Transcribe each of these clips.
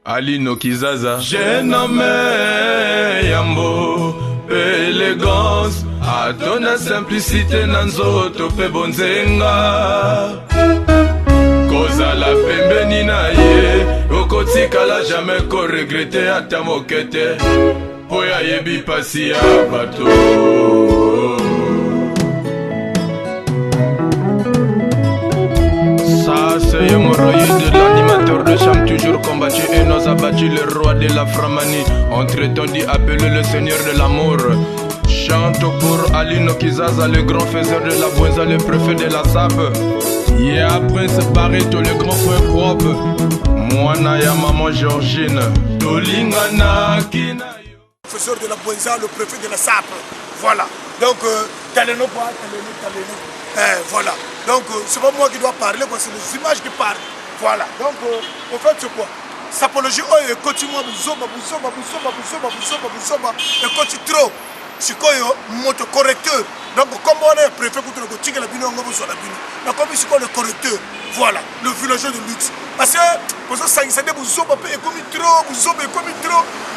Alino Kizaza. J'ai nommé Yambo, élégance, adona simplicité nanzoto pe bonzenga. Koza la pembeni na ye, okotika la jamais ko regretter ata mokete. Poya yebi pasi ya bato. Ça c'est hémorroïde de l'animateur de chambre toujours combattu et nous a battu le roi de la Framani. Entre-temps dit appeler le seigneur de l'amour. Chante pour Alino Kizaza, le grand faiseur de la Bwenza, le préfet de la SAP. Yeah, Prince Barreto, le grand frère propre. Mwana ya maman Georgine. Tolingana Kina. Professeur de la Bwenza, le préfet de la SAP. Voilà. Donc, taleno. Voilà. Donc, c'est pas moi qui dois parler, c'est les images qui parlent. Voilà. Donc, en fait, c'est quoi? Sapologie, continue à vous et continue trop. C'est quoi, moto correcteur. Donc, comme on est préfet contre le Gauthier, la bino, on va sur la bino. Donc, comme c'est quoi le correcteur? Voilà, le villageois de luxe. Parce que, pour ça, ça y est, vous avez commis trop,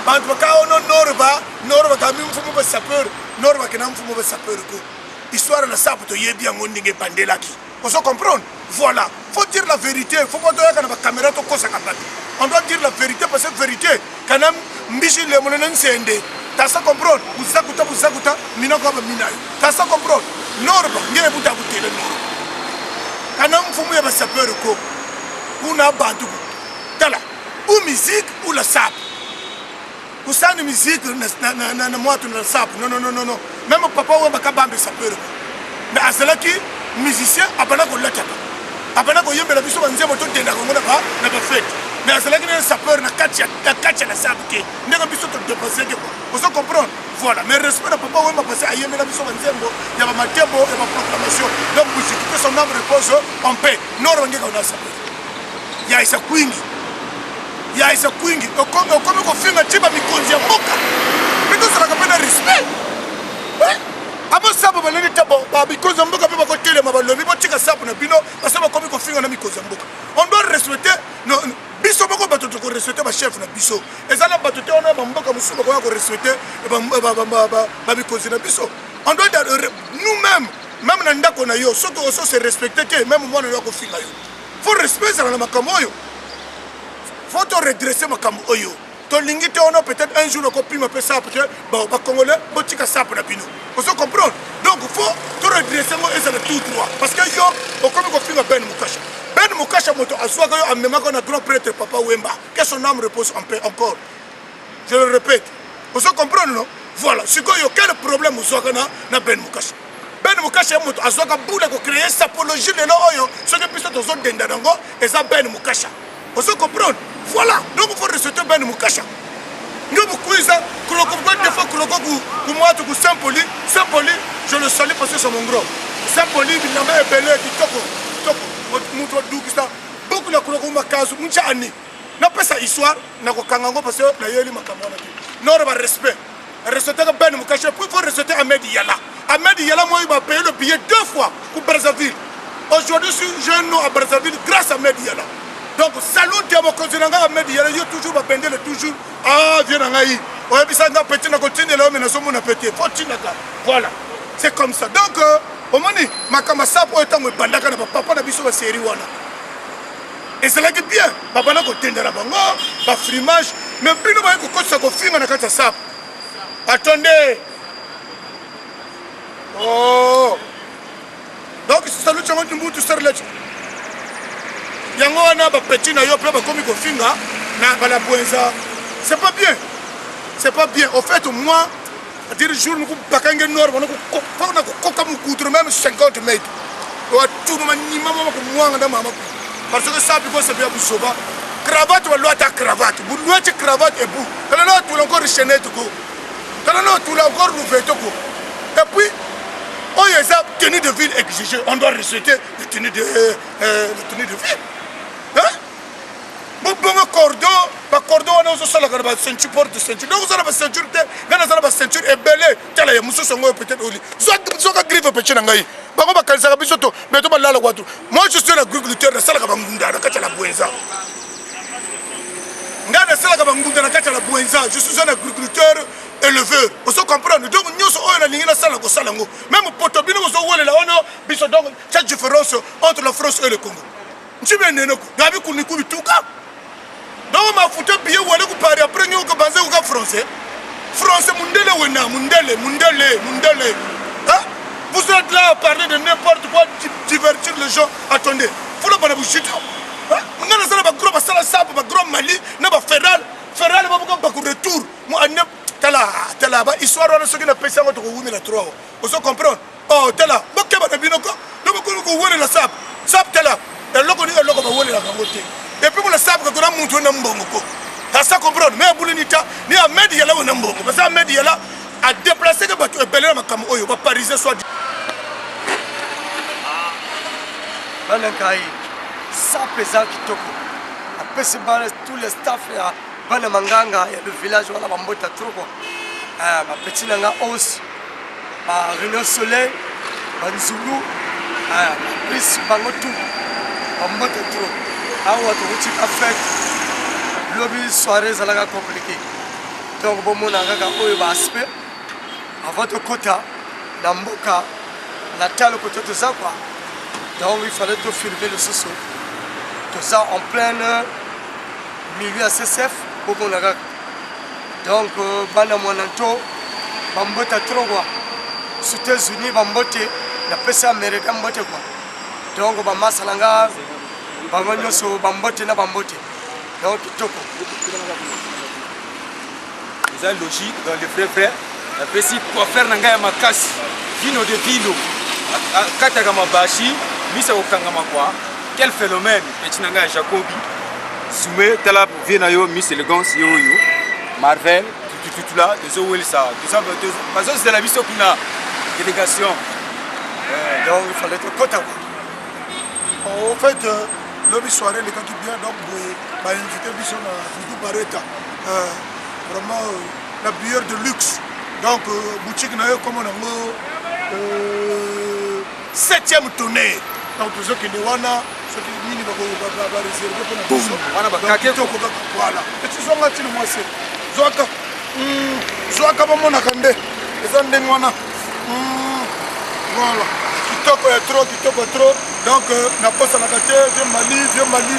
en tout cas, on a Norba, quand même, il faut me sapeur, Norba, qui n'a pas de sapeur. Histoire de la sape, tu es bien, on n'est pas de là. On se comprend? Voilà, il faut dire la vérité. Il faut pas dire que la caméra est au on doit dire la vérité parce que la vérité, quand on dit que les gens sont endés. T'as ça comprendre? Vous avez mina quoi mina. T'as ça comprendre? Norba, n'y a pas de bouteille de Norba. Quand on fume ya sapeur ko, on a bantu. Tala, ou musique ou la sape. Vous savez la musique, na moi tu la sape. Non. Même papa ou ma bambe sapeur. Mais à cela qui musicien, abana ko lakata. Abana ko yembe la biso banze moto denda ko na ba fête. Mais à cela qui est sapeur na katia la sape qui. Ndeka biso to déposer quoi. Vous comprenez? Voilà, mais respect de papa ou ma passé à yembe la biso banze mo, il y a ma tempo et ma proclamation. Donc musique que son âme repose en paix. Non on ngeka na sapeur. Ya isa kwingi. Comme on fait un type de mikonzi mboka. Mais tout ça n'a respect. Avant ça, on va aller à mikonzi mboka pour côté les mabalobi pour tirer ça pour nous bino parce que comme on fait un mikonzi mboka. On doit respecter nos biso moko bato to respecter ma chef na biso. Et ça la bato te on a mboka musu ko respecter ba mikonzi na biso. On doit nous-mêmes même na ndako na yo surtout aussi se respecter que même moi na yo ko finga yo. Faut respecter ça na makamoyo. Faut te redresser ma cam oyo. Ton lingite on a peut-être un jour le copie me peut ça parce que bah congolais botika ça pour la bino. Vous comprenez? Donc faut te redresser moi et ça le tout droit parce que yo au comme qu'on fait Ben Mukasha moto aswa que yo même qu'on a grand prêtre papa Wemba que son âme repose en paix encore. Je le répète. Vous comprenez non? Voilà, c'est quoi yo quel problème vous avez na Ben Mukasha. Ben Mukasha moto aswa que boule ko créer sa apologie de l'oyo ce que puisse dans zone dendango et ça Ben Mukasha. Vous comprenez? Voilà, donc il faut respecter Ben Mukasha. Nous vous cuisons, Saint-Poli, je le salue parce que c'est mon gros. Saint-Poli, il n'a pas belé, beaucoup de Kurokuma, Mouchani. N'a pas sa histoire, n'a pas Kangango parce que la Yeli Makamona. Non, il respect. Respecter Ben Mukasha, puis il faut respecter Ahmed Yala. Ahmed Yala, moi, il m'a payé le billet 2 fois pour Brazzaville. Aujourd'hui, je suis jeune à Brazzaville grâce à Ahmed Yala. Donc, salut à mon continent, Ahmed Yala, il y a toujours ma pendule, toujours. Ah, viens en Aïe. On a vu ça, petit, on a continué là, mais nous sommes petit. Voilà. C'est comme ça. Donc, au moment où ma camassa pour être un bandaka, papa n'a pas vu série. Et c'est là que bien, papa n'a pas tendu la bango, pas frimage, mais plus nous voyons que ça confie dans la sap. Attendez. Oh. Donc, salut, tu as tout ça là. Yango wana ba petit na yo pe ba komi ko finga na bala Bwenza. C'est pas bien. C'est pas bien. Au fait moi à dire jour nous bakange nord on ko comme coudre même 50 mètres. Wa tout no mani mama ko mwanga na mama. Parce que ça biko c'est bien pour sauver. Cravate wa loi ta cravate. Bu loi ta cravate et bu. Quand là tout encore chaîner tout ko. Quand là tout encore nous fait tout ko. Et puis oh il y a ça tenue de ville exigée. On doit respecter les tenues de ville. Hein? Bon cordon on a aussi ça la ceinture porte ceinture. Donc ça la ceinture la ceinture est belle. Tala ya muso songo peut-être oli. Zoka griffe petit ngai. Ba ko ba kalisa biso to mais to ba la watu. Moi je suis l'agriculteur de ça la bangunda ka la Bwenza. Ngana Je suis un agriculteur éleveur. Vous comprenez? Donc, nous sommes même pour cette différence entre la France et le Congo. Je suis un donc, ma foutu bien ou aller couper après nous que basé au français. Français, mundele. Hein? Vous êtes là à parler de n'importe quoi, divertir les gens. Attendez, faut le bonne bouche. On a un gros sala sap, un gros Mali, un fédéral va beaucoup retour. Moi, tala, histoire de ce qui n'a pas essayé de vous la trois. Vous comprenez? Oh, tala, beaucoup de binoko, le beaucoup de la sap, tala, et le logo de la côté. Et puis, le sap que nous avons montré dans le Mbongo. Ça comprend, mais à Boulonita, ni à Média là, on a Mbongo. Parce que Média là, a déplacé que tu es belé à Makamoyo, va pariser soit. Banankai, ça pesant qui toko. Après ce bar, tous les staffs là, Bana Manganga, il y a le village où on a Bambota trop. Ma petite nanga os, ma Renault Soleil, Banzulu, Pris Bangotou, Bambota trop. Ah ouais, tu as fait lobby soirée, ça l'a compliqué. Donc bon, mon nanga oyo ba aspect. À votre côté, Namboka, la table côté de ça quoi. Donc il fallait tout filmer le sous. Tout ça en plein milieu ACCF pour qu'on aille. Donc bana mwananto bambota trop quoi. Aux États-Unis bambote na pesa américain bambote quoi. Donc ba masalanga bangonyo so bambote na bambote. Donc kitoko. Ils ont logique dans les frères. Après si pour faire nanga makasi vino de vino kataka mabashi misa okangama kwa quel phénomène petit nanga Jacobi Soumé tala vina yo Miss Élégance yo Marvel tout là des owel ça parce que c'est la mission qu'on a délégation donc il fallait te côté en fait le soirée les gens qui bien donc bah invité biso na Doudou Bareta vraiment la bière de luxe. Donc, boutique comme on a 7e tournée. Donc, ceux qui sont là, ceux qui sont réservés pour la voilà. Et tu sont là, tu le sais. Zoaka, mon akande. Les andengwana. Voilà. Kitoko est trop. Donc, na poste à la carte, viens Mali.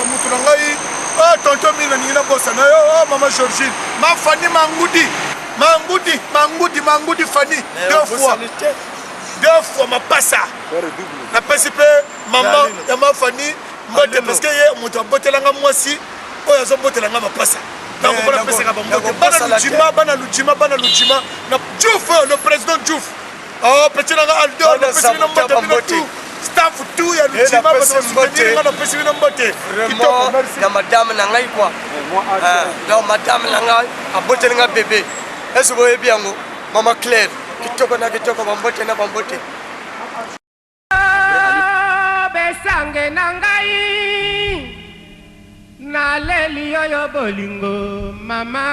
Moutulangai. Ah, tonton Mina, ni na bossa na yo, maman Georgine. Ma Fanny Mangoudi. Mangoudi Fanny, deux fois ma passa. Na participé maman ya ma Fanny, mbote parce que moto abotelanga mwasi, oyo azobotelanga ma passa. Donc on a passé ka mbote. Bana lujima na Diouf, le président Diouf. Oh petit langa Aldo, le président mbote. Staff tout ya lujima parce que soutenir na président mbote. Vraiment na madame na ngai quoi. Donc madame na ngai abotelinga bébé. Est-ce que vous voyez bien, Maman Claire, qui te connaît, bambote. Besange nangai, na leli yo bolingo, mama.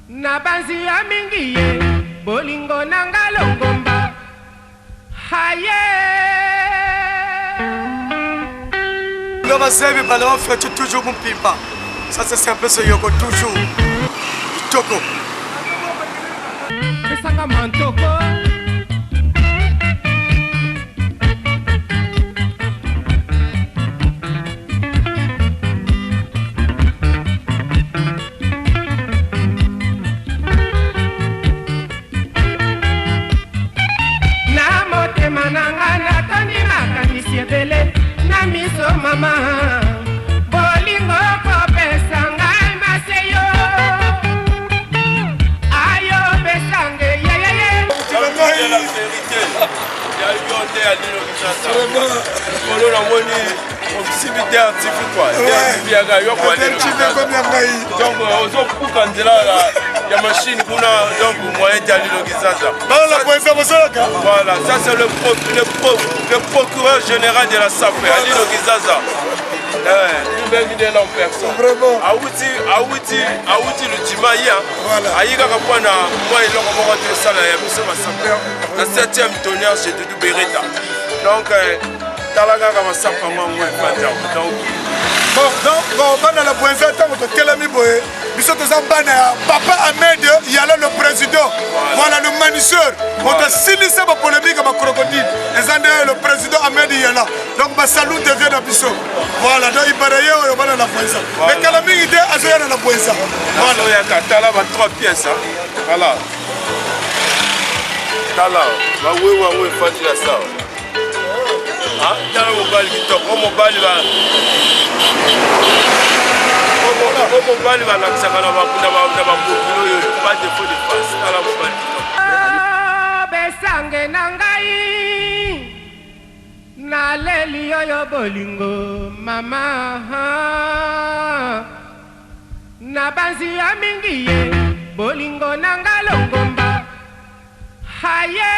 Na banzi ya mingi ye, bolingo nanga longomba, haye. Nous va servir ballon, fait toujours mon pipa. Ça c'est un peu ce yoko toujours. Toko. Besanga mantoko. Na motema nanga natoni makanisi ebele na miso mama. Voilà, ça c'est le procureur général de la SAP, Alino Gizaza. Il est là en personne. Vraiment. Awuti le Timaya. Aïga Kapwana, moi et l'homme m'a rentré ça là, la 7e tonnière chez Doudou Beretta. Donc, Talaga Kamasapa, moi, donc. donc bana la bwenza ntango totelemi boye biso toza bana ya papa Ahmed Yala le président voilà le manisseur moto asilisa bapolémique ya bacrocodile eza nde le président Ahmed Yala donc basalut devient na biso voilà donc ibaraye oyo bana la bwenza mais kala mingi te azoya na la bwenza voilà oyaka tala ba 3 pièces voilà tala bawewa oyo efandi ya sawa tala mobali kitoko mobali balakisaka na bambokilo oyo pas défaut de face tala mobali kitoko besange na ngai naleli oyo bolingo mama na banzi ya mingi ye bolingo na nga longomba haye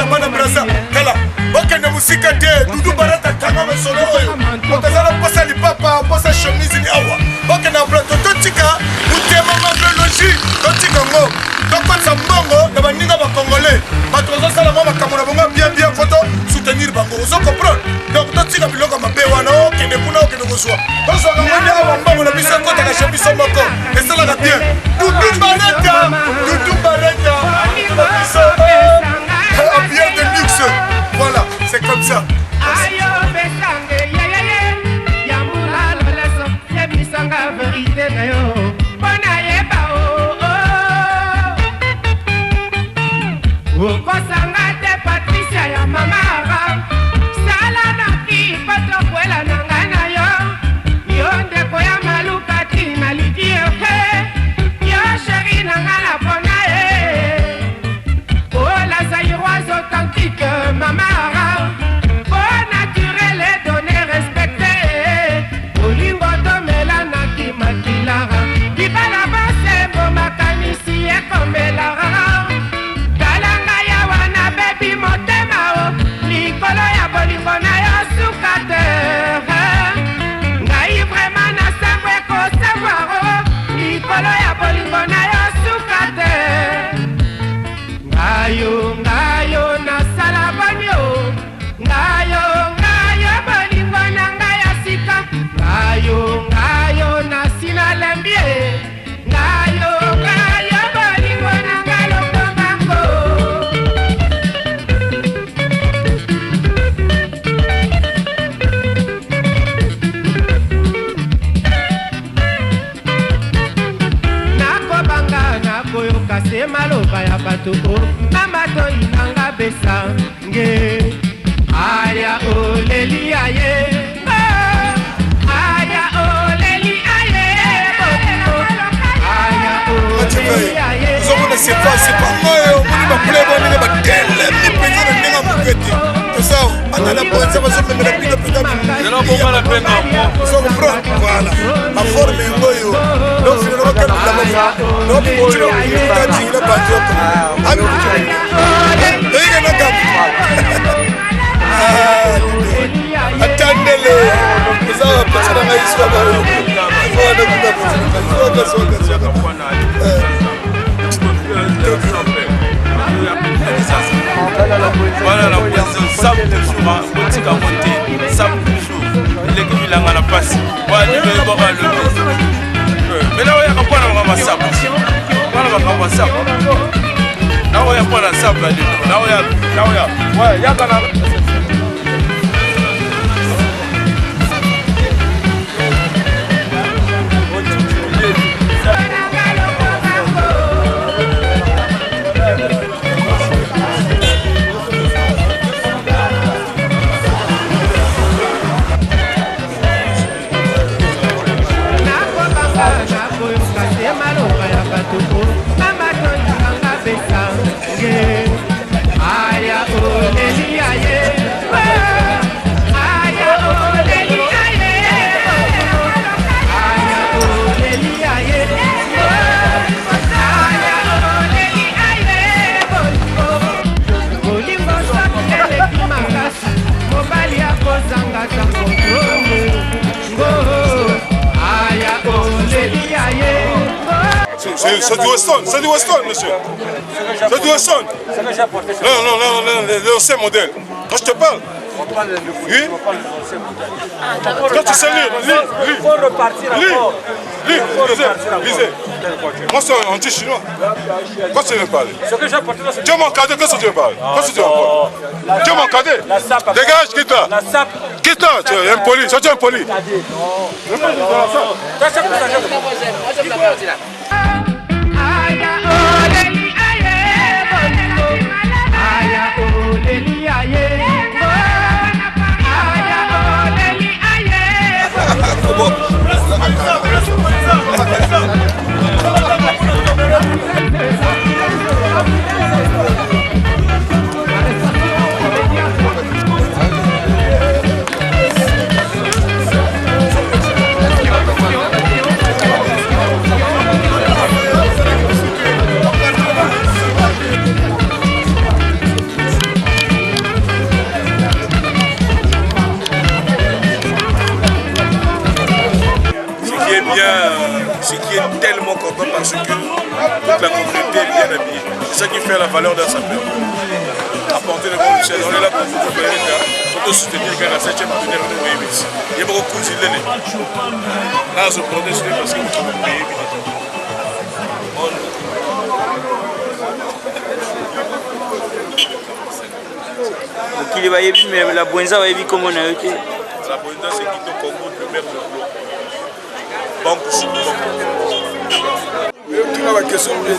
bana brasa tala okende musika te dudu barata tanga masolo oyo okazala mposa lipapa mposa chemise ni awa okende na plateau totika mutema mabiologie totika ngo tokotisa mbongo na baninga bacongolais bato bazosala mwa makambo na bango bien foto soutenir bango ozo comprendre donc totika biloko mabe wana okende kuna okende kozwa tozwaka ngoni awa mbongo na biso ekotaka che biso moko esalaka bien dudu barata biso un billet de luxe. Voilà, c'est comme ça. Voilà la poisson, ça toujours, boutique à monter, ça toujours, l'équipe il a la passe. Voilà, il va y avoir le mais là, il y a quoi dans ma sable? Voilà, ma sable. Là, il y a quoi dans la sable? Là, il y a quoi dans C'est du Weston, c'est du Weston, monsieur. C'est du Weston. Non, l'ancien modèle. Moi, je te parle. Oui. Toi, tu sais lire. Lisez. Moi, c'est un anti-chinois. Qu'est-ce que tu veux parler? Tu es mon cadet, qu'est-ce que tu veux parler? Qu'est-ce que tu veux parler? Tu es mon cadet. Dégage, quitte-là. Quitte-là, tu es impoli. Tu es impoli. Ce qui est tellement content parce que toute la communauté est bien habillée. C'est ça qui fait la valeur d'un sapeur. Apporter le bon chef, on est là pour vous préparer, pour te soutenir quand la 7e partenaire de l'OMS. Il y a beaucoup de zilés. Là, je proteste parce que vous pouvez payer vite. Qu'il va y avoir, mais la Buenza va y avoir comme on a été. La Buenza, c'est qui te Congo, le maire de l'eau. Banque sous tu n'as pas question de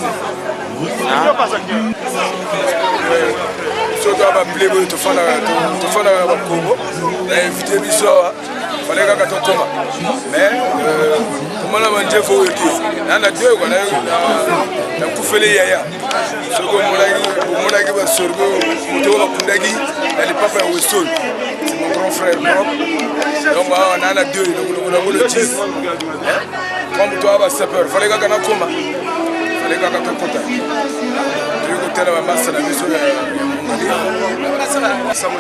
surtout à ma plaie, tu fais la Congo, invité Bissau, il fallait que tu tombes. Mais, comment on a mangé, il faut dire. Il y a deux, on a tout fait les yaya. Ce qu'on a dit, c'est que le papa est Weston. C'est mon grand frère propre. Donc, on a deux, on a le 10. Comme toi, il fallait que tu tombes. Il fallait que tu tombes.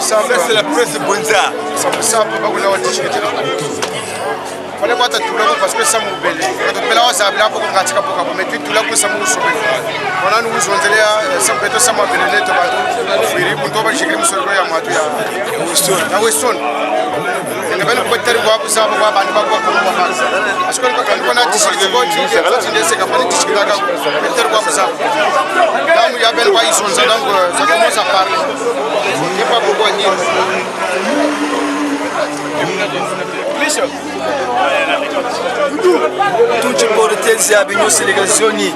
C'est la presse Bonza. Ça me semble pas que l'on dit que fallait pas tout là parce que ça me belle. Quand on là ça bla pour pratique pour mettre tout là pour ça me sauver. On a nous on là ça peut être ça m'a belle to ba firi pour toi j'ai créé sur ya matu ya Weston. Et le bel côté quoi pour ça pour ba ba parce que quand on a discuté quoi tu c'est capable de discuter là peut-être quoi pour ça. Là il y a belle quoi ils sont ça donc ça commence à parler. Il pas pourquoi dire. Tutti portezi abbiamo selezioni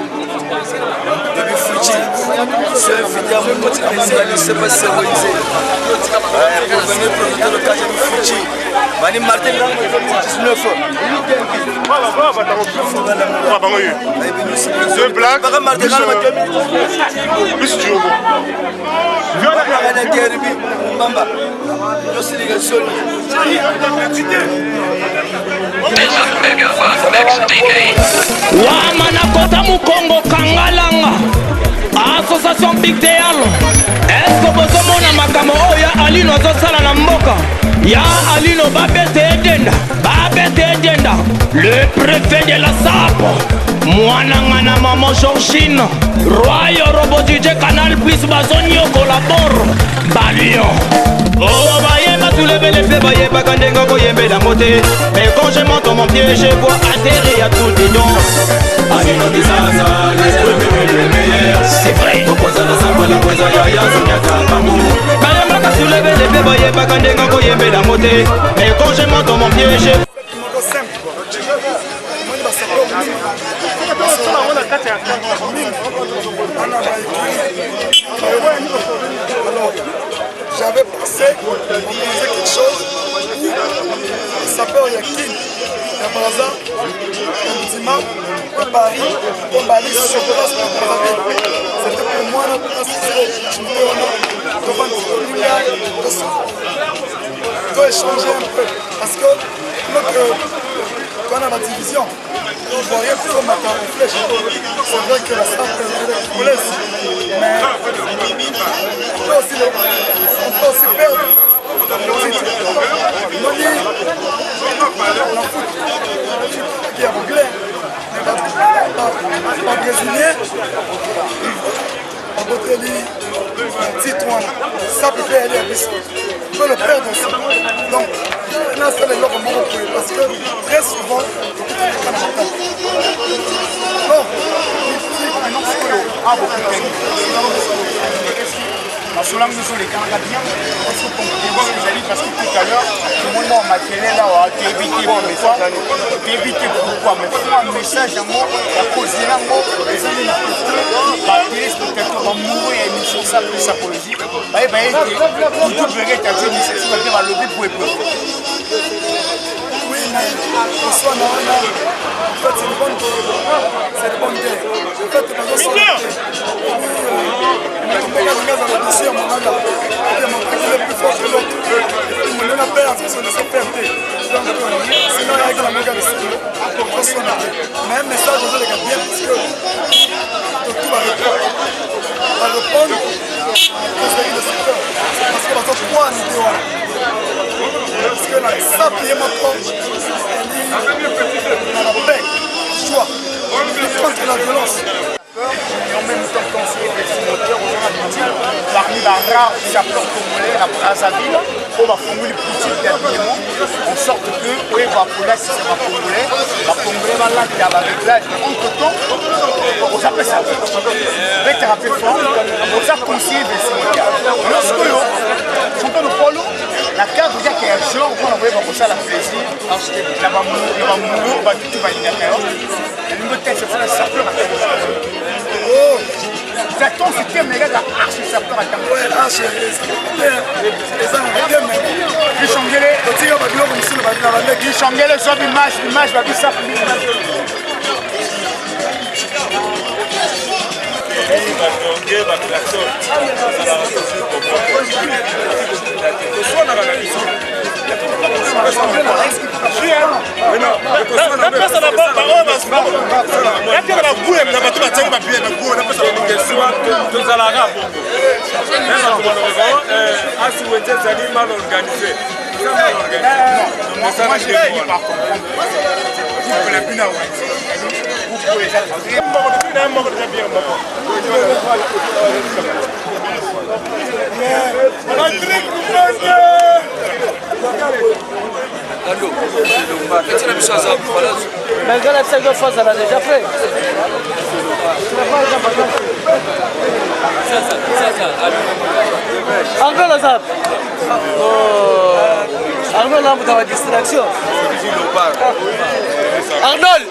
depuis Fuji sur vidéo mon petit président ne sait pas se réaliser pour venir profiter de l'occasion de Fuji Mani Martin 19 deux blagues plus tu Wamana kota mukongo kangalanga Association Big Deal. Est-ce que vous avez makambo oya Alino azosala na mboka ya Alino babete edenda le préfet de la SAP Mwanangana maman Georgine Royo Robo DJ Canal Plus Bazonio collabore Balion Oh bayeba tous les belles faits bayeba kandenga koyembe la moté mais quand je monte mon pied je vois atterrir à tout dedans Alino Kizaza l'esprit le meilleur c'est vrai Opoza la samba la poza ya ya zonyaka mamu bayeba tous les belles faits bayeba kandenga koyembe la moté mais quand je monte mon pied je Alors, j'avais pensé quelque chose où ça peut y a King, il y a Braza, il y a Boutima, il y a Paris, il y a Bali, sur place pour Brazzaville. C'était pour moi la place de échanger un peu. Parce que quand on a la division, on ne voit rien comme ma carte en flèche. C'est vrai que la SAP est police, mais on peut aussi perdre. Moni, la foot qui est anglais, brésilien baboteli titre wana ça peut aller à biso peut le perdre aussi donc nasala eloko moko poye parce que très souvent bon Solange nous les Canadiens parce que parce que tout à l'heure tout le monde a matériel là a évité pourquoi mais pour un message à moi à cause de l'amour les amis les téléspectateurs vont mourir à une émission ça plus apologie bah tout verrait ta Dieu mais c'est pas va lever pour oui mais soit en fait c'est une bonne guerre en fait il est plus fort que l'autre. Il a perdu, c'est de se perdre. Donc, sinon, il y a que la méga de mais un message aux gens bien parce que tout va répondre aux séries de secteur. Parce que parce que quoi en idée parce que là, ça paye ma propre. On a la paix, choix, contre la violence. Et en même temps conseiller vestimentaire aux gens habituels parmi la rare chapeur congolais à Brazzaville on va former les boutiques d'habillement en sorte que oui va pour là si c'est pas congolais va là qui a la réglage entre temps on s'appelle ça avec thérapie fort on s'appelle conseiller vestimentaire lorsque champion de polo la carte déjà qui est un genre on va voir ça la plaisir là va mourir va tout va y aller le texte c'est ça peut oh, j'attends ce thème, les gars, la arche, ça peut attendre. Oui, l'arche, l'image, va ça. Malgré la seconde phase, elle a déjà fait. Encore la zap. Arnold là, vous avez distraction. Arnold.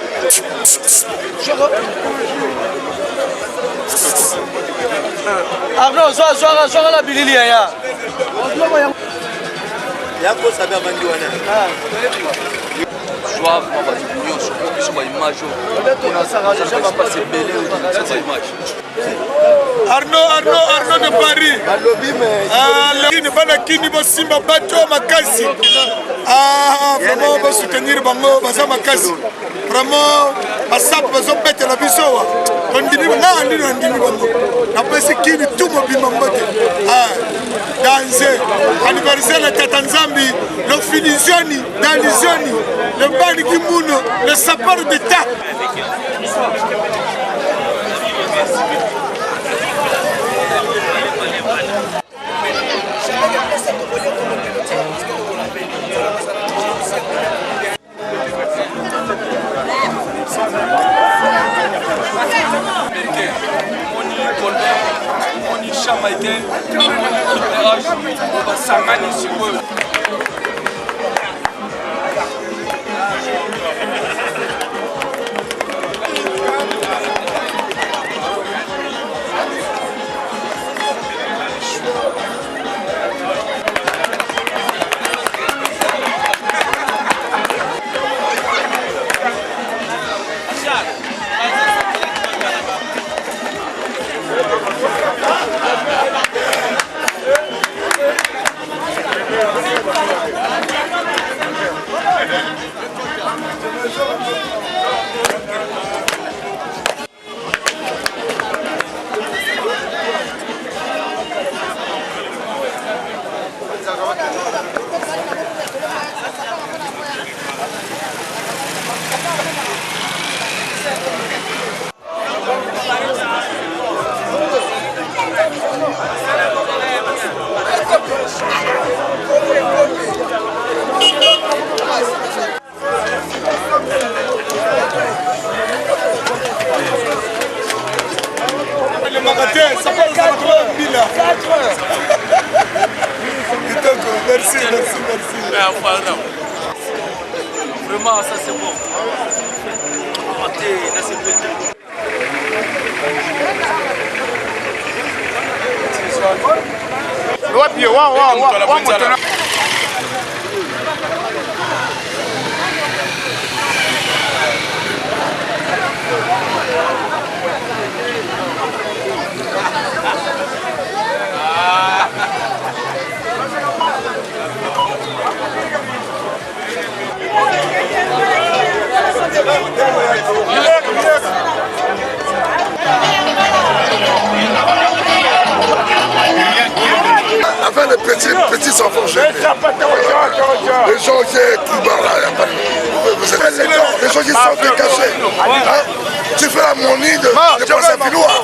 Arnold, sois la bilili ya. Yako sabe abandi wana. Joie pour ba nyonso ko biso ba image. On a ça déjà va passer belé sur image. Arnaud de Paris. Alobi bana kini bo simba bato makasi. Vraiment ba soutenir bango baza makasi. Vraiment basap bazo pete la biso. Ondimi na ndimi bango. Na pesi kini tout mobimba mbote. Dans anniversaire de Tata Nzambi, le Finizioni, Dalizioni, le Bani Kimuno, le sapeur d'État. Jamaïcain, on va s'amener sur eux. là. Merci. Vraiment, ça c'est bon. Là c'est bon. Avec les petits enfants gênés. Les gens qui est Cuba là, les gens qui sont dégagés. Tu fais la monnaie de penser à Pinois.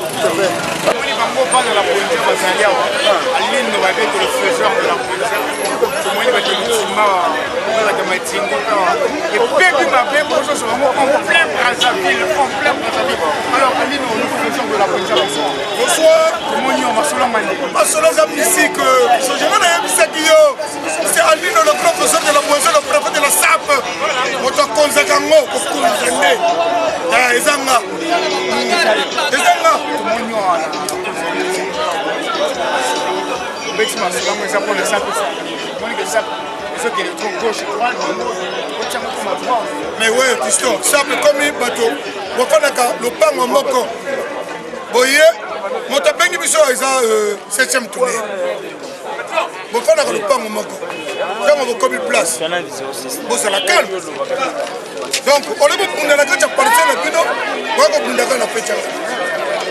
Bonsoir. C'est Alino, le professeur de la poésie, le préfet de la SAP. Moto Konzakango, Kokunzende. Ezanga. Mais ouais, Christophe, SAP comme bateau. Wakonaka, le pan en moko. Boye, Motapengi Biso est à 7e tournée. Pourquoi on a le pan au Moko? Quand on a comme une place, bon, c'est la calme. Donc, on est pour la gâte à partir de Pino, on va pour la gâte à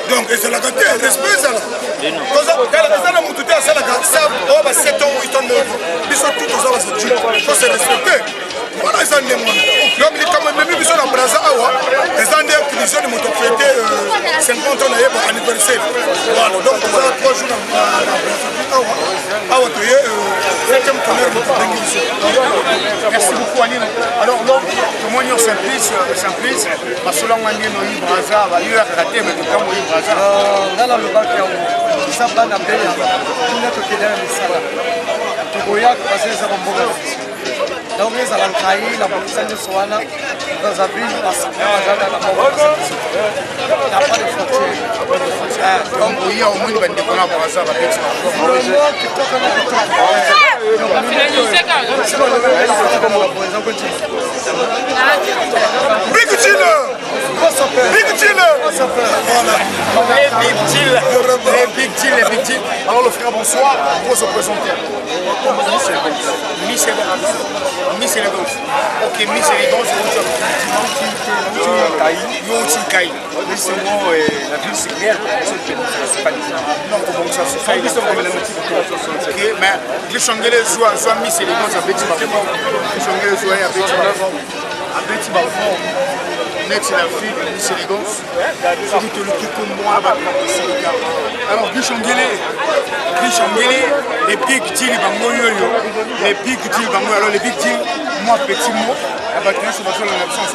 donc, c'est la gâte, respect ça. Quand ça, on a monté à ça, on va 7 ans, 8 ans, 9 ans. Ils sont tous aux avances de Dieu. Il faut se respecter. Voilà, ils ont des moyens. Donc, quand même, ils sont à Braza, ils ont des activités de moto fêté 50 ans d'anniversaire. Voilà, donc, ça, 3 jours à Braza. Merci beaucoup Aline. Alors donc, comment dire Simplice, parce que là on a dit no Braza, va y a raté mais tout comme Braza. Dans le bac ça va na beya. Tout n'est que derrière les salles. Tu vois passer ça comme bon. Donc les alankai la police de Soana dans la ville parce que la pas de frontière. Donc il y a au moins une bande de collaboration avec ça. Big Chill. Alors le frère, bonsoir. Pour se présenter. Miss Élégance. Ok, Miss Élégance, Yotinkai. Laissez-moi la ville c'est clair. Non, bon, ça c'est ça. Ok, mais les Changolais soit Miss Élégance à Betty Bafon. Les Changolais soit à Betty Bafon. Next c'est la fille, Miss Élégance. Celui qui est comme moi, alors Bichongélé, les big deals, les big deals, alors les big deals, moi petit mot, la bâtiment sur l'absence,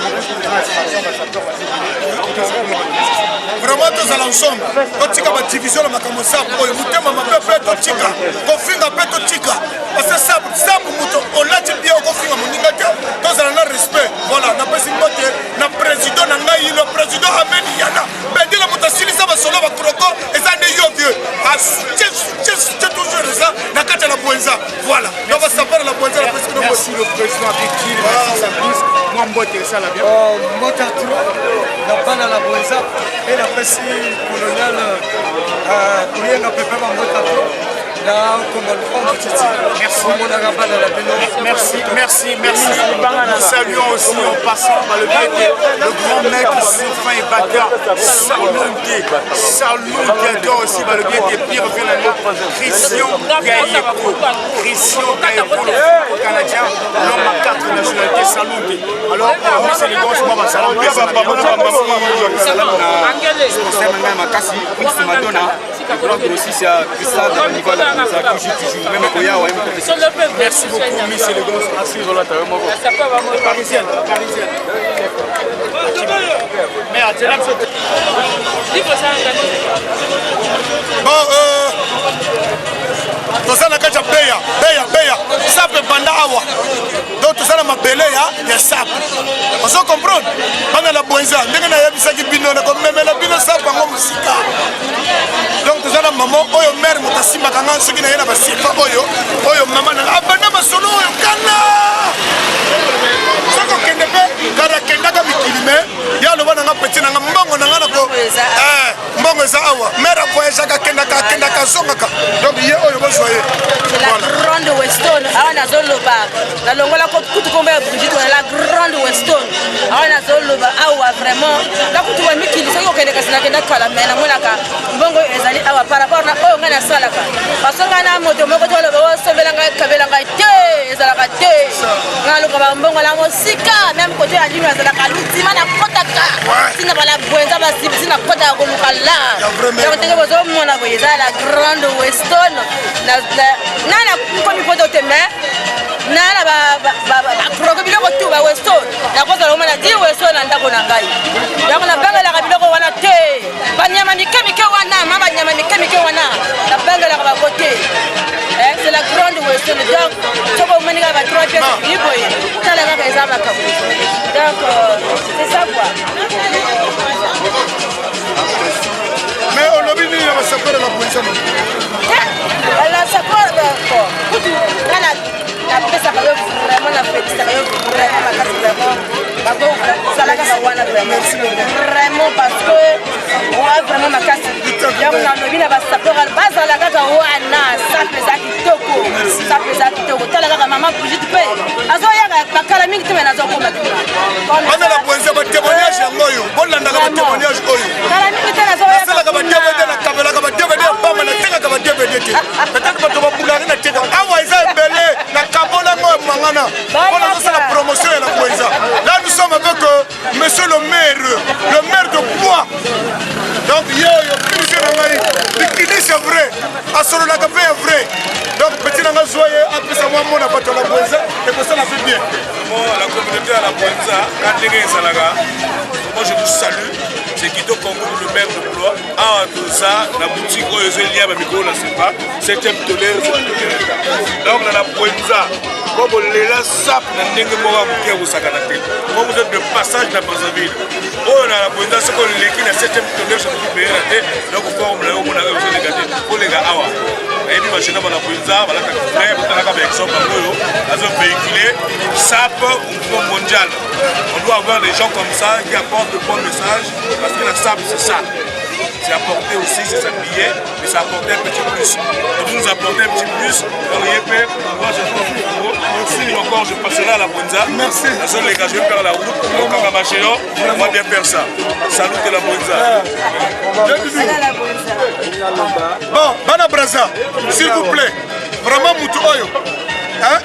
vraiment tous à l'ensemble. Quand tu as une division de ma camossa, tu as un tika, confinga peto tika. Parce que ça, on l'a dit bien, on confine à mon nigata, tous à un respect. Voilà, n'a pas si le président n'a pas eu le président Amen Yana. Mais dès la motasili, ça va solo va croco, et ça n'est pas vieux. C'est toujours ça, n'a qu'à la poenza. Voilà, on va savoir la poenza. Merci le président Abikil, merci Sabrice. Moi, je vais ça là bien. Moi, je n'a pas la poenza. Et la presse coloniale, rien n'a pas fait ma moto. Merci. Nous saluons aussi en passant par le grand maître Soufin et Baka, Salut aussi par le biais des pires Christian Gaïeko, le Canadien, l'homme à 4 nationalités, Salut. Alors, c'est les gosses, moi, salam. Merci beaucoup, Miss Élégance. Parisienne. Bon, toza na kati ya beya sape banda awa donc toza na mabele ya sape ozo comprendre bana la bwenza ndenge nayebisaki bino nakomemela bino sape yango mosika donc toza na mama oyo mare moto asimbaka nga soki na ye na basifa oyo mama na abanda masolo oyo kana soko kende mpe kada kendaka mikili me ya loba nanga peti nanga mbongo nanga nako mbongo eza awa mare avoyageaka akendaka azongaka donc ye oyo bozwa ye la grande Weston awa nazoloba nalongola kutu komba ya Brigitte la grande Weston awa nazoloba awa vraiment la kutu wa mikili soki okendeka sinakenda kala me namonaka mbongo ezali awa par rapport na oyo ngai nasalaka parce ngai na moto moko toloba osomela ngai kabela ngai te ezalaka te ngai lokoba mbongo na mosika même côté ya lino ezalaka lutima na kotaka tina bala bwenza basibi tina kotaka koluka la donc tenge bozomona boye eza la grande Weston nana komi poto te me nana baproke biloko tu ba Weston nakozala omona 10 Weston na ndako na ngai donc nabangelaka biloko wana te banyama mikemike wana ma banyama mikemike wana nabangelaka bango te c'est la grande Weston donc soko omonika ba 3 pièces liboye tala kaka eza makambo donc c'est ça quoi mais olobi nini ya basapere la bwenza la sapeur kutu ngana napesaka yo vraiment napekisaka yo vraiment makasi vraiment bakozalaka bawana vraiment parce que oa vraiment makasi yango nalobi na basapeur bazala kaka wana sape eza kitoko tala kaka mama Brigitte mpe azoyaka bakala mingi te me nazokoma bana la bwenza batémoignage yango oyo bolandaka batémoignage oyo kala mingi te nazoyaka badvd nakabelaka badvd bamba natekaka badvd te peut-être bato babulaki nateka awa eza ebele nakabolango mangana mpona azosala promotion ya la bwenza là nous sommes avec monsieur le maire de Bois donc ye oyo ministre na ngai likidi c'est vrai asololaka mpe ya vrai donc petit nanga zwa ye apesa mwa mona bato ya la bwenza ekosala mpe bien la communauté ya la bwenza ka ndenge ezalaka moi je vous salue c'est Guido Congo le maire de Blois awa toza na boutique oyo ezolia bamikolo na sepa 7e tolere donc na la bwenza comme lela sap na ndenge moko ya moke akosakana te mo vous êtes de passage na Brazzaville oyo na la bwenza soki oleki na 7e tolere soki peyera te donc formule omonaka ozolega te olega awa nayebi bajena bana bwenza balataka vrai botalaka baexemple oyo azovéhicule sap au niveau mondial on doit avoir des gens comme ça qui apportent de bons messages parce que la sap c'est ça c'est apporter aussi, c'est s'habiller, mais c'est apporter un petit plus. Donc vous nous apportez un petit plus, donc moi je merci encore, je passerai à la Bwenza. Merci. La seule les gars, je vais faire la route, au Kakamachéo, on va bien faire ça. Salut de la Bwenza. Bon, Bana Braza, s'il vous plaît, vraiment Moutou Oyo. Hein?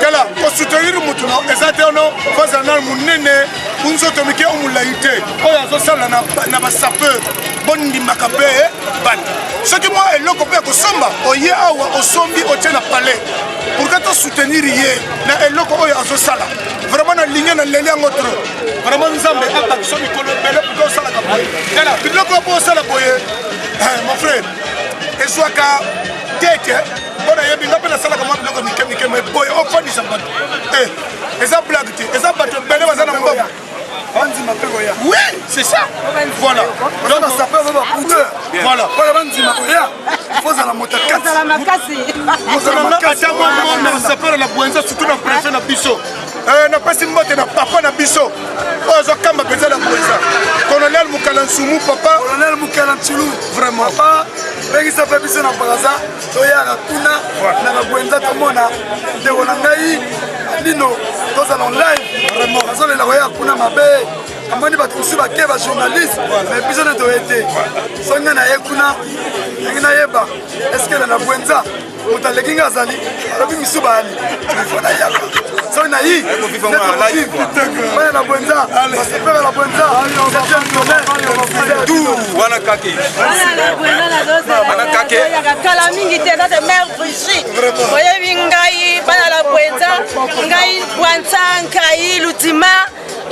Kala, pour soutenir Moutou, exactement, face à nous, munene, unzoto mike omulaite, oyo azosala na basapeur, bondi makabe, ban. Ce qui moi eloko pe kosomba, oye awa osombi otie na palais. Pour que tu soutenir yé, na eloko oyo azosala. Vraiment na ligne na leli yango trop. Vraiment nzambe ata somi kolo bele pour sala ka boye. Kala, biloko po sala boye. Mon frère, ezwaka tete. Bon, il y a des salles qui ont été boy, au fond, ils sont pas. Et ça blague, et ça bat le bébé, ça n'a pas. Oui, c'est ça. Voilà. Donc, ça peut avoir couleur. Voilà. Il faut la moto 4. Ça peut la boîte, surtout dans le préfet de Bisso. Na pasi mbote na papa na biso ozo kamba peza la boisa colonel Mukalansoumu papa colonel Mukalansoumu vraiment papa bengi sa fait biso na Braza to ya na tuna na na boenza to mona de wona ngai lino to za live vraiment azo le la ya kuna mabe amoni ba tusi ba ke ba journaliste mais biso na to été songa na ekuna ngina yeba est-ce que na boenza mutaleki ngazali abi misubali fona ya so na yi la bwenza basepera la bwenza tout wana kake wana kake kala mingi te na mère Brigitte oyebi ngai bana la bwenza ngai bwanza ngai lutima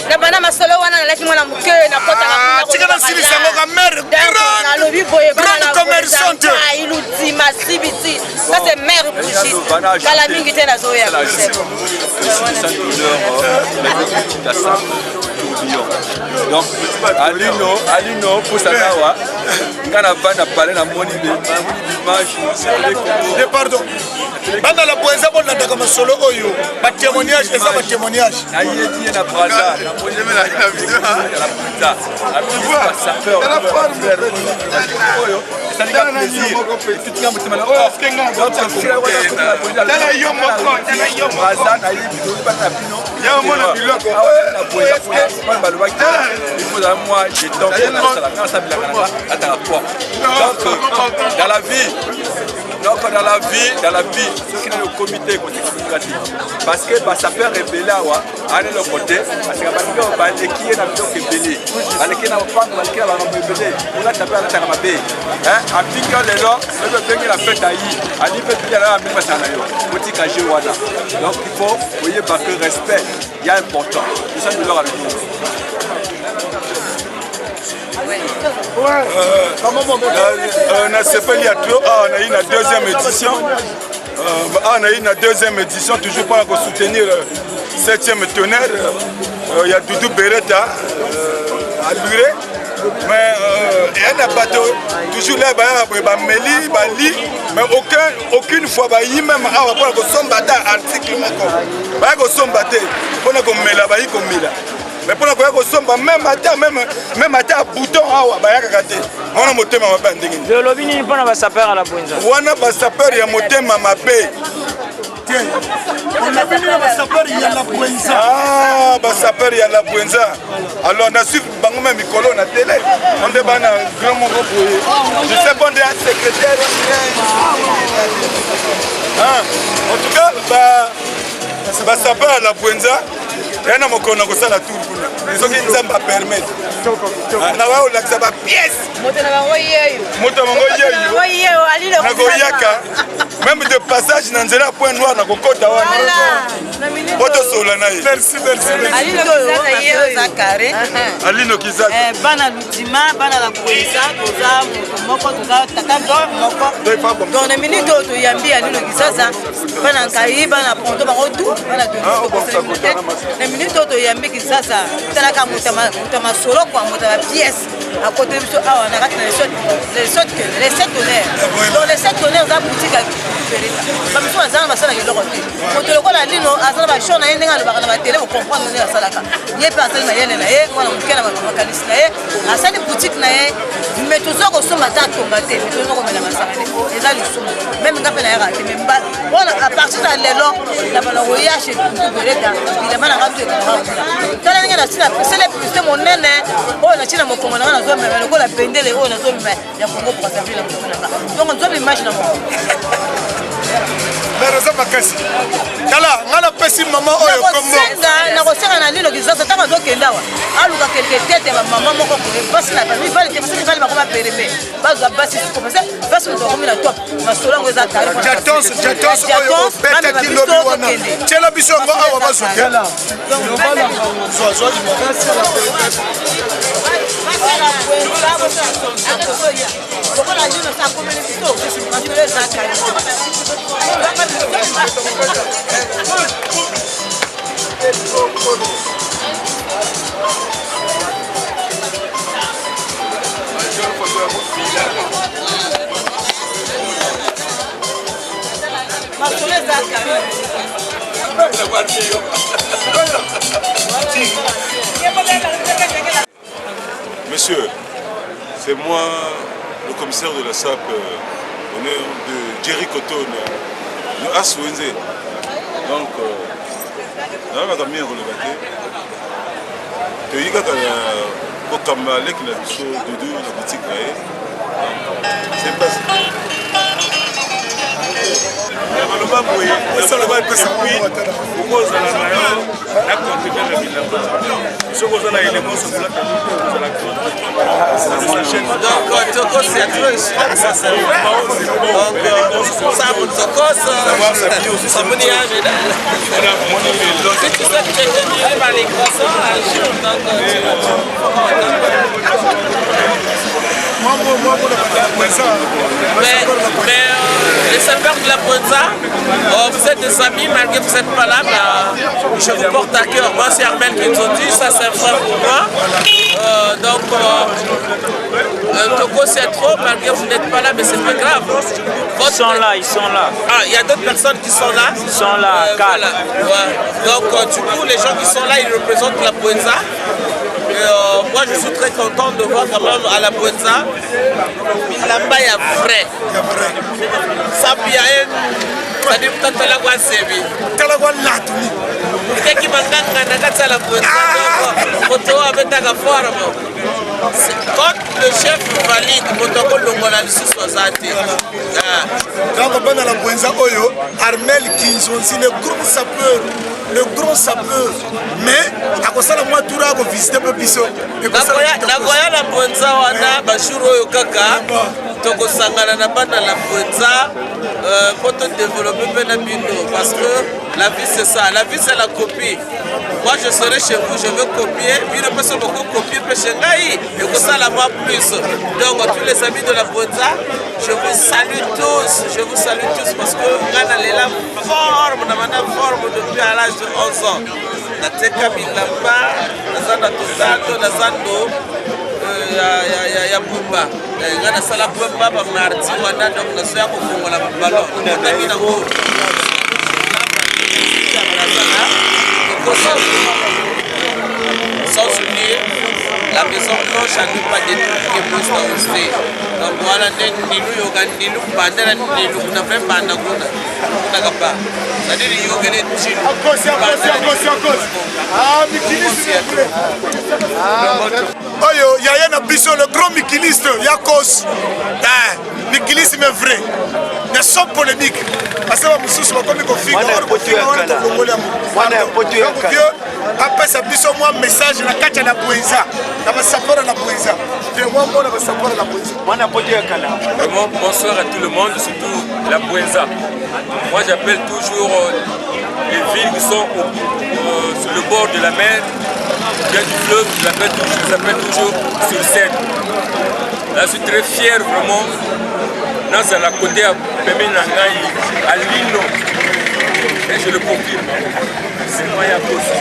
na bana masolo wana nalaki mwana muke na kota na tika na sili sango ka mère na lobi boye bana la commerçante ngai lutima nsima sibiti ça c'est mère Brigitte kala mingi te nazoya donc alino posanawa ngana bana parler na moni de pardon banda la poésie bon na ndaka masolo oyo ba témoignage eza ba témoignage ayeti na branda na moni na vidéo la puta abiwa ça fait oyo ça dit plaisir tout le monde m'a tala yo moko tala yo moko na yibi ba na bino ya mona biloko na poésie pas balwa il faut à moi j'ai tenté na sala na sabila kana ata quoi donc dans la vie donc dans la vie ce qui est le comité communicatif parce que ça peut révéler à le côté parce que ba qui est na bito kebeli baleki na pango baleki na bebele on a tapé à la mabe hein apika lelo le bengi la fête ayi ali fait bien la même ça na yo botika jewana donc il faut voyez parce que respect il y a important c'est ça de leur avec nous. On a sepeli à trop, on a eu la deuxième édition. On a eu la deuxième édition, toujours pas pour soutenir le 7e tonnerre. Il y a Doudou Beretta à Luré. Mais il y a un bateau, toujours là, mais aucune fois, même à article, mais pour la même à bouton, on a monté ma bande. Le lobby n'est pas dans sapeur à la Bwenza. On a pas sapeur, il y a monté ma paix. On a venu à sapeur, il y a la Bwenza. Ah, bah sapeur, il y a la Bwenza. Alors on a su Bangoma Mikolo na télé. On débat dans grand monde. Je sais pas, on est un secrétaire. En tout cas, bah sapeur à la Bwenza. Et on a la tour. Ils ont dit que ça va permettre. On a la pièce. Même de passage dans un point noir dans le côté. Merci. Alino Kizaza. Bana Lutima, Bana la Bwenza, Toza, Moko, Toza, Tatato, Moko. Dans les minutes où il y a bien Alino Kizaza, Bana Kaï, Bana Ponto, Barotou, Bana les minutes où il y a bien Kizaza, Talaka Moutama Solo, quoi, Moutama pièce. À côté de ça, on a raté les 7 tonnerres. Dans les 7 tonnerres, on a boutique à comme ça, on a ça dans le côté. Quand le la ligne, on a ça dans la télé, on comprend que ça là. Il y a personne qui est là, on a un mécanisme là, à ça les boutiques là, mais tout ça qu'on se met à tomber, mais tout ça qu'on met la masse. Et là, le son, même quand on a raté, même pas. On a à partir de l'élan, la balance voyage et tout le reste, il a mal à rater. Quand on a la Chine, c'est les plus de mon nez, on a Chine mon commandant, on a zone, mais on a pendé les hauts, on a zone, mais il y a beaucoup pour servir la commandant. Donc on doit imaginer. Raison makasi. Kala, ngala pesi maman oyo kombo. Na kosenga na lilo kizaza tanga dokenda wa. Aluka quelque tête ba maman moko ko basi na basi bali te basi bali bakoma pereme. Bazo basi ko basi basi ndo komina top. Masola ngeza tari. Jatos oyo beta ki lobi wana. Tela biso ngo awa bazo kala. Donc bala zo makasi la Monsieur, c'est moi, le commissaire de la SAP, honneur de Jerry Cotton, de Aswenze. Donc, on a mis un relevé. Tu as dit que la boutique, c'est pas ça. Mais Vous êtes des amis, malgré que vous n'êtes pas là, je vous porte à cœur. Moi, c'est Armel qui nous a dit, ça c'est un frère pour moi. Togo, c'est trop, malgré que vous n'êtes pas là, mais c'est pas grave. Ils sont là, ils sont là. Ah, il y a d'autres personnes qui sont là. Ils sont là, 4. Voilà. Ouais. Donc, du coup, les gens qui sont là, ils représentent la Bwenza. Moi, je suis très content de voir quand même à la Bwenza, Bilamba, il y a vrai. Ça, il y a un. Ça dit peut-être que la Bwenza, c'est bien. Qui m'a dit la Bwenza. Photo avec ta forme. Quand le chef valide, protocole de Monalisi Sosati. Donc, on a la Bwenza Oyo, Armel Kinzonzi, le grand sapeur. Mais, à cause de moi, tout le monde a visité le biseau. Nagoya la Bwenza, wana, Bashuro Oyo Kaka, Toko Sangana na bana la Bwenza, pour te développer Benabino. Parce que la vie, c'est ça. La vie, c'est la copie. Moi, je serai chez vous, je veux copier. Puis, le personne beaucoup copier, chez Ngaï. Et que ça, la moi plus. Donc, tous les amis de la Bwenza, je vous salue tous. Je vous salue tous parce que Ghana est la forme depuis à l'âge de 11 ans. Nateka Bilamba, Nazana Tosato, Nazando, ya Bumba. Ghana Sala Bumba, Marti, Wana, donc Nasoya Kokongo, la Ballon. Nataki Nango. Sans oublier la maison blanche à ne pas détruire Posta aussi. Donc voilà, nous avons bandera nous n'avons pas bandaguna. C'est-à-dire qu'il y a des gens. Ah, Mikiliste. Oyo, il y a un ambition, le grand Mikiliste, Yakos. Mikiliste, mais vrai. Mais sans polémique. Parce que nous sommes comme des filles. Après ça, moi, message, la carte à la Bwenza. Vraiment, bonsoir à tout le monde, surtout la Bwenza. Moi, j'appelle toujours les villes qui sont sur le bord de la mer, bien du fleuve, je les appelle toujours sur scène. Là, je suis très fier, vraiment. Dans la côté à Pemenangaï, à Lino, et je le confirme. C'est moi, je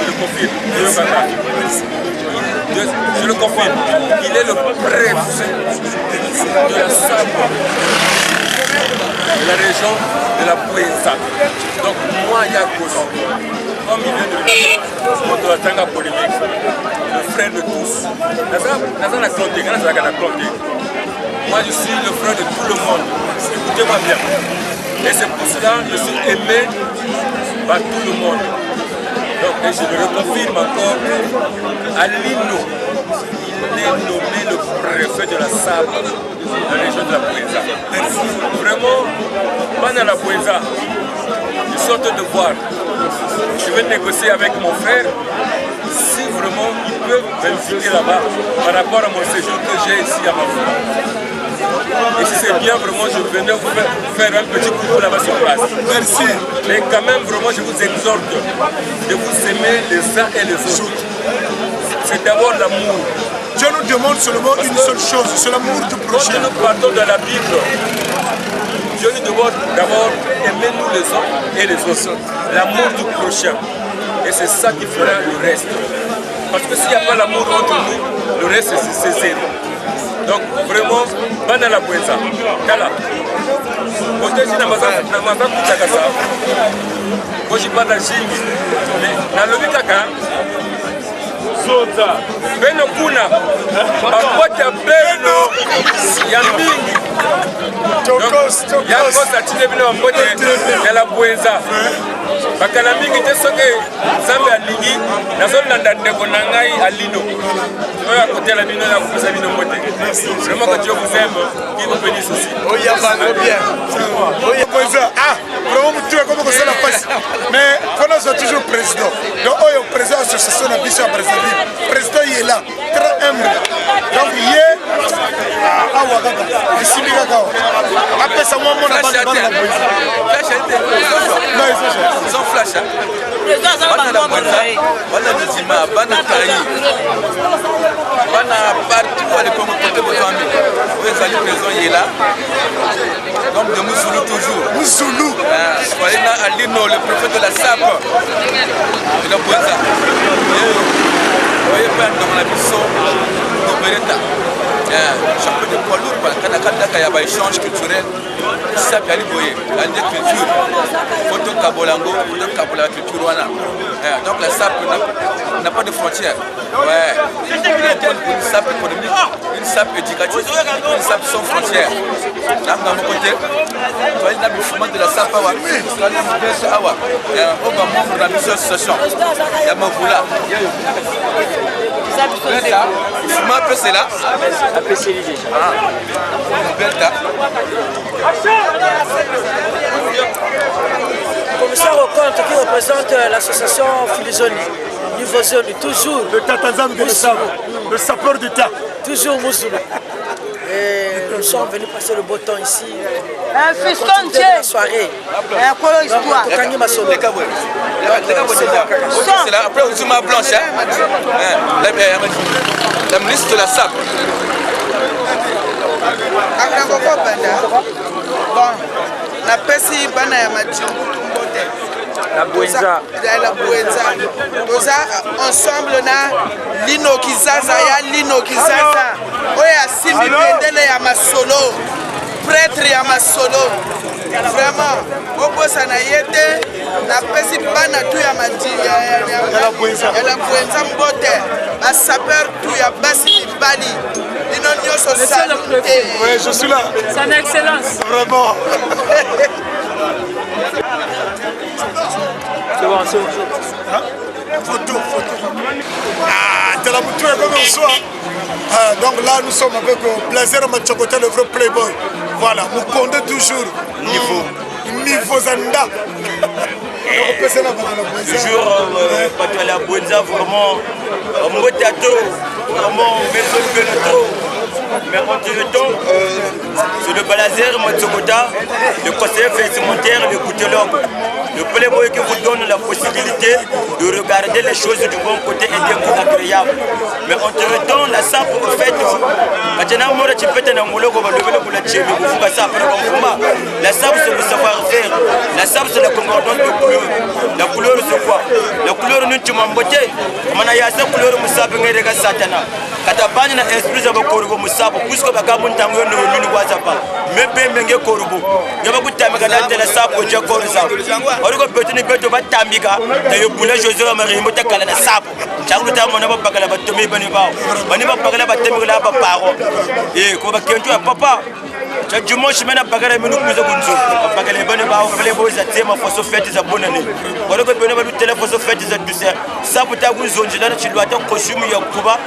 le confirme. Je le confirme. Il est le préfet de la Sable, de la région de la Bwenza. Donc moi, Yakos, comme il vient de le dire, polémique, le frère de tous. Moi, je suis le frère de tout le monde. Écoutez-moi bien. Et c'est pour cela que je suis aimé par tout le monde. Donc, et je le reconfirme encore, Alino, il est nommé le préfet de la Sable, dans la région de la Bwenza. Vraiment, pendant la Bwenza, je suis en train de voir. Je vais négocier avec mon frère si vraiment ils peuvent m'inviter là-bas par rapport à mon séjour que j'ai ici à ma femme. Et si c'est bien, vraiment, je venais vous faire un petit coucou là-bas sur place. Merci. Mais quand même, vraiment, je vous exhorte de vous aimer les uns et les autres. C'est d'abord l'amour. Dieu nous demande seulement une seule chose, c'est l'amour du prochain. Quand nous partons de la Bible, Dieu nous demande d'abord aimer-nous les uns et les autres. L'amour du prochain. Et c'est ça qui fera le reste. Parce que s'il n'y a pas l'amour entre nous, le reste c'est zéro. Donc vraiment, bana la Bwenza. Kala. Oteji na maza kuchaka sa. Koji bana jingi. Na lobi kaka. Zota. Beno kuna. Bakwata beno ya mingi. Yakos atile bino ambote ya la Bwenza. Bakala mingi te soke Zambe alingi nazolanda ndeko na ngai Alino. Oya kotela bino na kupesa bino mote. Vraiment que Dieu vous aime, qu'il vous bénisse aussi. Oya bango bien. Oya Bwenza. Ah, vraiment tu es comme ça la passe. Mais quand on est toujours président. Donc oya président de l'association de Bisso à Brazzaville. Président il est là, très humble. Donc il est à Ouagaga. Ici Bigaga. Après ça moi mon abandon la Bwenza. Non, ils sont flash. Bana la Bwenza, bana Nizima, bana Kayi, bana partout à l'école côté Bozambi. Vous allez maison il est là. Donc de Moussoulou toujours. Moussoulou. Alino, le préfet de la SAP. Et donc Bouenza. Vous voyez pas dans la mission de Beretta. Chaque peu de poids lourd, quand il y a un échange culturel, ça peut aller boyer. La culture, photo Kabolango, photo Kabola culture. Donc la SAP n'a pas de frontières. Ouais. Une SAP économique, une SAP éducative, une SAP sans frontières. Là, dans mon côté, tu vois, il y a le mouvement de la SAP. On va membre de la mission association. Il y a Mavoula. Le peu c'est là. Commissaire au compte qui représente l'association Filizoni, niveau zone, toujours. Le Tatanzam de le sapeur d'État. Toujours Moussoulou. Et nous sommes venus passer le beau temps ici. Un feston de la soirée. C'est là, après on zoome à blanche. La ministre de la SAP. Bon, la pesi bana ya majimbutu mbote. La Bouenza. La Bouenza. Toza ensemble na Lino Kizaza ya Lino Kizaza. Oya simbi pendele ya masolo. Prêtre ya masolo. Vraiment, obosa na yete na pesi bana tu ya la Bouenza mbote. Ba sapeur tu ya basi bali. Oui, je suis là. Son excellence. Vraiment. C'est bon, c'est bon. Hein? Photo. Ah, t'es la bouture comme on soit. Donc là, nous sommes avec Plaisir Machokote, le vrai playboy. Voilà, nous comptons toujours. Niveau Zanda. Toujours, pas la Bouenza, vraiment, mon théâtre, vraiment, mais en tout le temps, c'est le Balazer Matsokota, le conseiller vestimentaire, le coutelogue. Le playboy qui vous donne la possibilité de regarder les choses du bon côté et bien plus agréable. Mais en tout le temps, la SAP, en fait, la SAP, c'est le savoir-faire. La SAP, c'est la concordance de couleurs. La couleur, c'est quoi? La couleur, nous, tu m'as beauté. On a cette couleur, Moussab, et Satana. Katabani na esprit za bakorobo musabo puisque bakamunta ngo no nini wazapa mebe menge korobo ngaba kutamika na tele sapo je korisa oriko betini beto batamika na yobula Joseph Marie motakala na sapo chakulu ta mona bakala batomi bani bawo bani bakala batemi la ba paro ko bakento ya papa cha dimanche mena bakala minu kuza kunzo bakala bani bawo fele boza tema foso fete za bonane oriko bene ba tele foso fete za duse sapo ta kuzonjela na chilwa ta costume ya kuba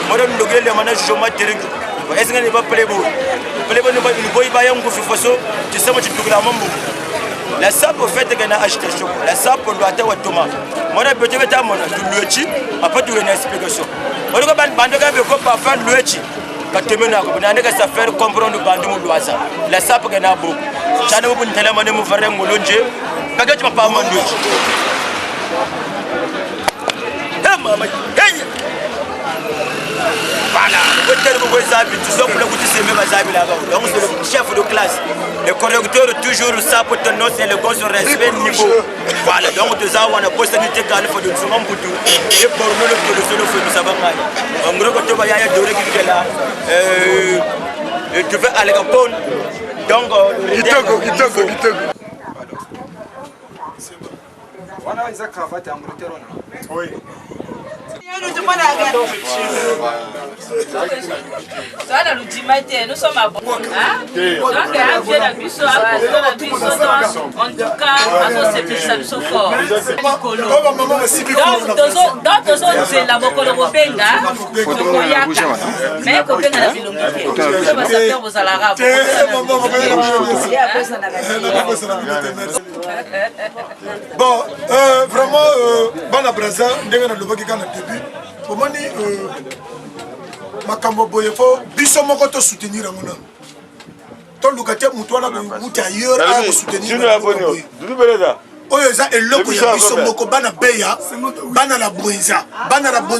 mora ndogele mana joma terenge est-ce que ne pas playboy ne pas une boy ba yangu fifoso tisema chitugula mambo la SAP au fait que na acheter choco la SAP on doit avoir Thomas mora bete beta mona luechi après tu une explication mora ban bando ka be ko pa fa luechi ka temena ko na ndeka sa faire comprendre bandu mu loisa la SAP que na bo chana bu ntela mane mu fare ngolonje bagati pa manduchi mama hey. Voilà, tu sais que donc c'est le chef de classe. Le correcteur toujours ça pour te noter c'est le gosse respect niveau. Voilà, donc tu as une possibilité de faire du souvent pour tout. Et pour nous le solo nous savons pas. En gros quand tu vas y aller doré qui est là tu veux aller Capone. Donc Kitoko. Wana isa cravate Angleterre. Oui. Nous sommes à bon. Donc, en tout cas, c'est ça fort. Donc, c'est la bokolo bobenga. Mais kobenga na bilongike. Ça va faire vos alara. Bon, vraiment, bana braza ndenge na lobaki kana début. Comment ni makambo boye fo biso moko to soutenir ngona. To lukatia mutu ala mutu ailleurs à soutenir. Oyo za eloko ya biso moko bana beya bana la Bouenza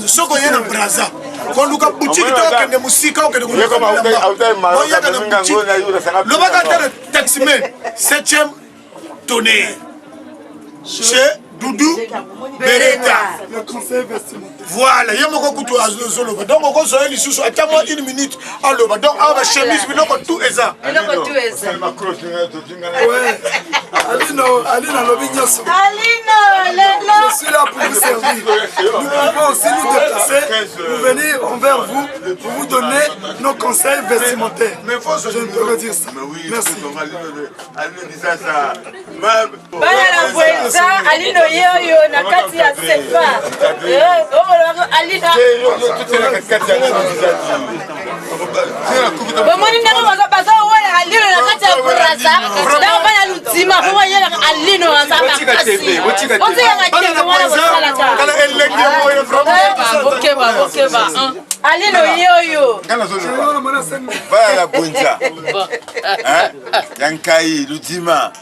soko yena braza koluka boutique tokende musika okende koyaka na boutique lobaka ata na taximan 7e tonnerre chez Doudou Beretta. Voilà, il y a mon couteau à Zoloba. Donc, on va se sous attends-moi 1 minute. Alors, donc, on va chemise, mais non, tout est ça. Ouais. Alina, je suis là pour vous servir. Nous pouvons aussi nous déplacer pour venir envers vous, pour vous donner nos conseils vestimentaires. Je ne peux pas dire ça. Merci. Yoyo na kati ya sepa alina bomoni ndenge baza oya alino na kati ya burasa ndao bana lutima kwa yela alino na zama kasi otika ngati mwana bosala ta bokeba alino yoyo vaya la Bwenza yankai lutima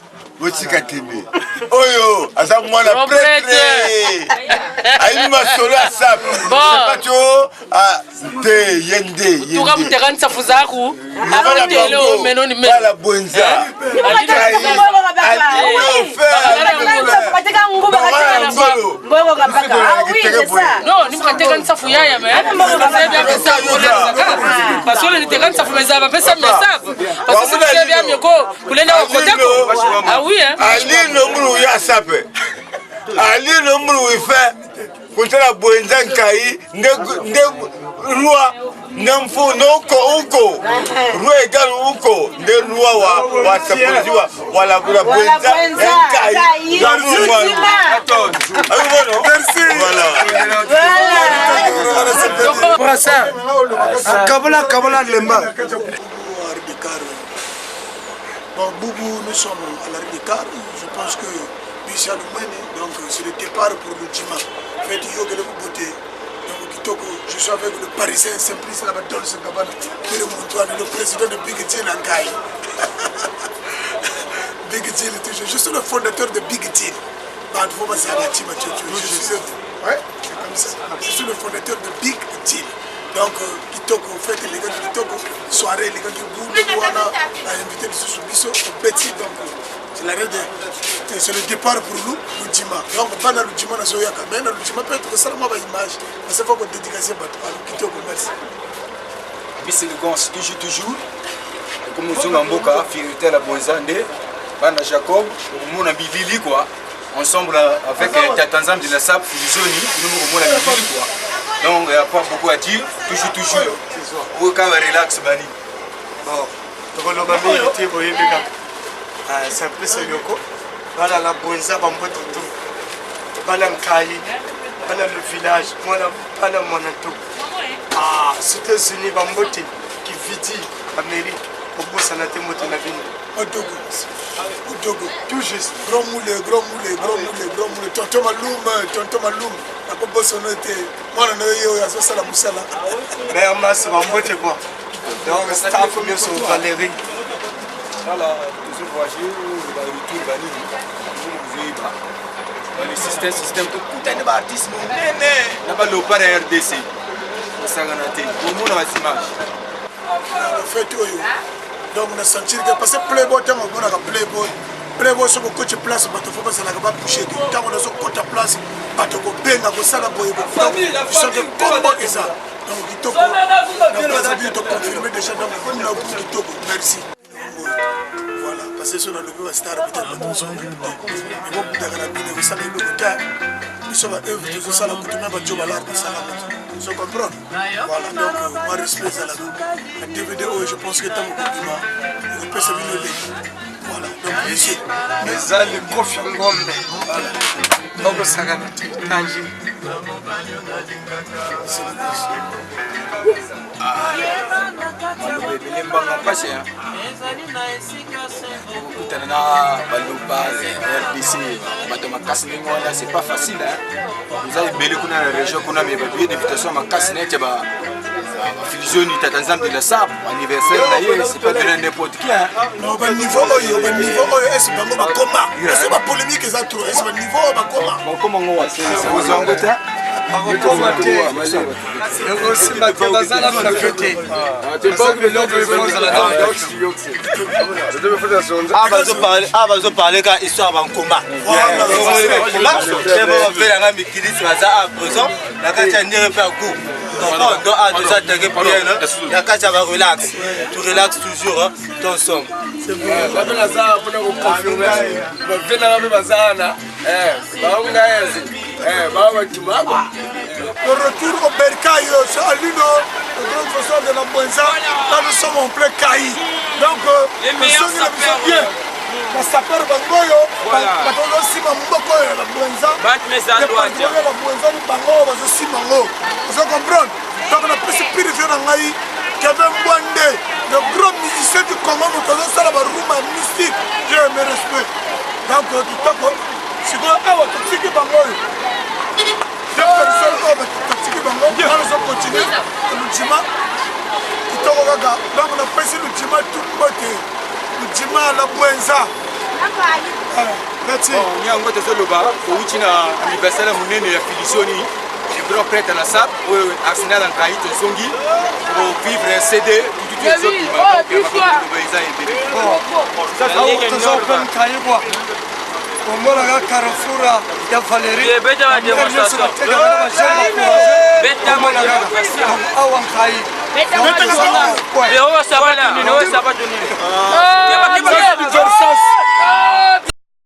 botika tembe oyo aza mwana prêtre ayi masolo asap bato te yende tuka mutekanisa fuzaku abutelo menoni men la Bwenza no nimkatekanisa fuyaya me parce que nitekanisa fumezaba pesa mesabu parce que c'est bien mieux kulenda wakoteko ah oui hein alino muru ya sape alino muru ife kuntala Bwenza nkai nde rua namfu noko uko rua egal uko nde rua wa sapoliziwa wala Bwenza nkai merci voilà kabala lemba. Bon, Boubou, nous sommes à l'arrêt des cars. Je pense que Bichal Mene, donc c'est le départ pour le dimanche. Fait yoga de beauté. Donc Kitoko, je suis avec le Parisien Simplice là-bas dans le Sengabana, le président de Big Deal Ankai. Big Deal, je suis le fondateur de Big Deal. Je suis le fondateur de Big Deal. Donc, Kitoko, fête les gars de Kitoko, soirée, les gars de Boulou, on a invité les sous-bissos au petit. Donc, c'est le départ pour nous, le dimanche. Donc, on va dans le dimanche, on va dans le dimanche, peut-être que ça m'a pas image. Mais c'est pas qu'on dédicace à Kitoko, merci. Bisi Ligonce, toujours. Comme nous sommes en Boka, fierté la Bwenzande, Bana Jacob, on a Bivili quoi. Ensemble avec Tatanzam de la SAP, Fulisoni, nous avons Bivili quoi. Donc il n'y a pas beaucoup à dire, toujours. Où est-ce relax Bani? Bon, c'est un peu Yoko. Voilà la Bwenza, Bamboto, Bana Nkali, Bana le village, Bana Monato. Ah, États-Unis, Bambote, qui vit Amérique, au bout de la vie. Odogo, tout juste. Grand moulé, tonton Maloum, la popo sonate, moi on a eu à ça la moussala. Mais on m'a sauvé quoi. Donc, staff mieux sur Valérie. Voilà, toujours voyager, le retour le système, tout est de bâtisse, n'a pas le pas de RDC. Ça a été, au monde a image. Donc on a senti que parce que Playboy, on a Playboy. Playboy sur le coach place, il faut pas se la boucher. Quand on a son côté place, il faut bien avoir ça la boye. Ils sont de combat et ça. Donc il faut confirmer déjà dans le monde. Merci. Voilà, parce que si on a levé la star, peut-être que nous sommes ils sont à eux, ils sont à la coutume, ils sont à la vous comprenez? Voilà, donc moi respect à la DVD, je pense que tant que il peut se venir. Voilà, donc ici. Mais ça, le confirme. Voilà. Donc ça va être tangible. C'est pas facile, hein? Vous avez belé qu'on a la région, qu'on a mes billets d'invitation à ma casse net, Fusion, Tatanzam de la SAP, anniversaire d'ailleurs, c'est pas de n'importe qui. Non, au niveau, est-ce que c'est pas polémique, c'est trop, est-ce que niveau, comment on va faire? bakokoma te yango osimba te bazala na fio te bazoparle ka histoire bankoma bafelanga mikilisi baza a présent na kati ya ndenge mpe ya gout donc a déjà teke bien na kati ya barelax tu relax toujours ton son babenaza mpona koconfirme bavenanga mpe bazana baongaezi babatumako Le retour au Bercail, c'est Alino, le grand professeur de la Buenza. Là, nous sommes en plein Caï. Donc, les gens sont bien. La sapeur Bangoyo, Batolo Sima Mboko, la Buenza. La Buenza, le Bango, le Simango. Vous comprenez? Donc, on a pris ce prix de Fionangaï, Kevin Bwande, le grand musicien du Congo, nous avons ça, la Rouma mystique. Dieu me respecte. Donc, du temps, c'est quoi? Ah, ouais, tu sais que Bangoyo. Deux personnes qui ont continué l'ultima kitoko kaka donc on a passé l'ultima tout côté l'ultima la Buenza merci nyango tezoloba outi na anniversaire munene ya Filisioni je peux prêter na sap oyo Arsenal en Kaï tozongi pour vivre un CD tout les autres qui m'a ça ça omonaka Carrefour ya Valérie awa nkai